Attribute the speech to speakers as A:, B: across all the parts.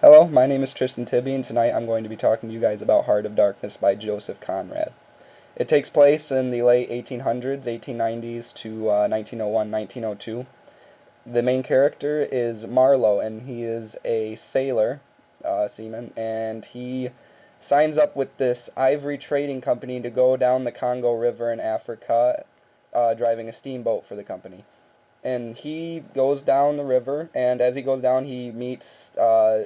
A: Hello, my name is Tristan and tonight I'm going to be talking to you guys about Heart of Darkness by Joseph Conrad. It takes place in the late 1800s, 1890s to 1901, 1902. The main character is Marlowe, and he is a sailor, seaman, and he signs up with this ivory trading company to go down the Congo River in Africa, driving a steamboat for the company. And he goes down the river, and as he goes down, he meets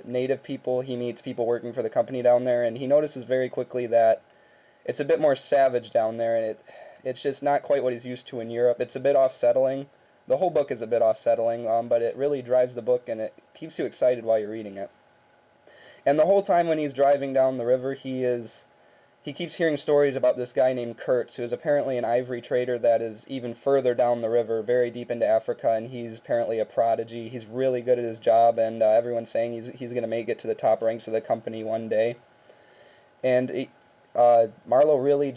A: native people. He meets people working for the company down there, and he notices very quickly that it's a bit more savage down there, and it's just not quite what he's used to in Europe. It's a bit off-settling. The whole book is a bit off-settling, but it really drives the book, and it keeps you excited while you're reading it. And the whole time when he's driving down the river, he keeps hearing stories about this guy named Kurtz, who is apparently an ivory trader that is even further down the river, very deep into Africa, and he's apparently a prodigy. He's really good at his job, and everyone's saying he's going to make it to the top ranks of the company one day. And Marlowe really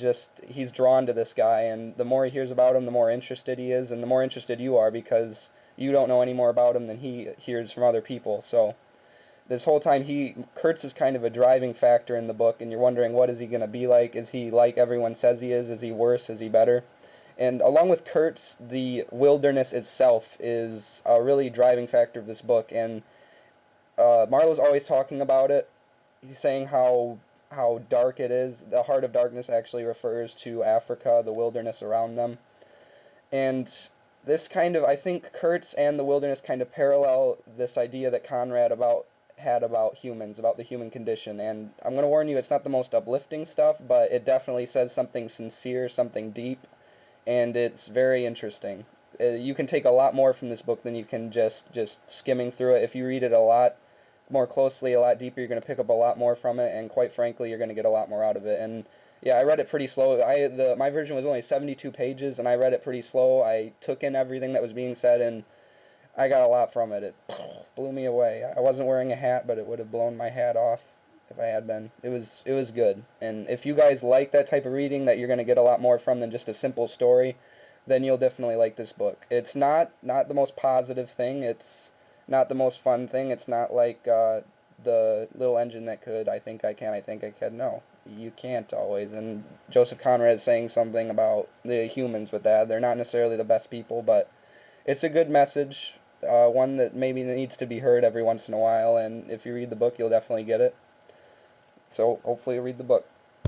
A: he's drawn to this guy, and the more he hears about him, the more interested he is, and the more interested you are because you don't know any more about him than he hears from other people. So this whole time Kurtz is kind of a driving factor in the book, and you're wondering what is he going to be like? Is he like everyone says he is? Is he worse? Is he better? And along with Kurtz, the wilderness itself is a really driving factor of this book, and Marlowe's always talking about it. He's saying how dark it is. The heart of darkness actually refers to Africa, the wilderness around them. And I think Kurtz and the wilderness kind of parallel this idea that Conrad had about humans, about the human condition. And I'm going to warn you, it's not the most uplifting stuff, but it definitely says something sincere, something deep, and it's very interesting. You can take a lot more from this book than you can just skimming through it. If you read it a lot more closely, a lot deeper, you're going to pick up a lot more from it, and quite frankly, you're going to get a lot more out of it. And yeah, I read it pretty slow. My version was only 72 pages, and I read it pretty slow. I took in everything that was being said, and I got a lot from it. It blew me away. I wasn't wearing a hat, but it would have blown my hat off if I had been. It was good. And if you guys like that type of reading that you're going to get a lot more from than just a simple story, then you'll definitely like this book. It's not the most positive thing. It's not the most fun thing. It's not like the little engine that could. I think I can. I think I can. No, you can't always. And Joseph Conrad is saying something about the humans with that. They're not necessarily the best people, but it's a good message. One that maybe needs to be heard every once in a while. And if you read the book, you'll definitely get it. So hopefully, you'll read the book.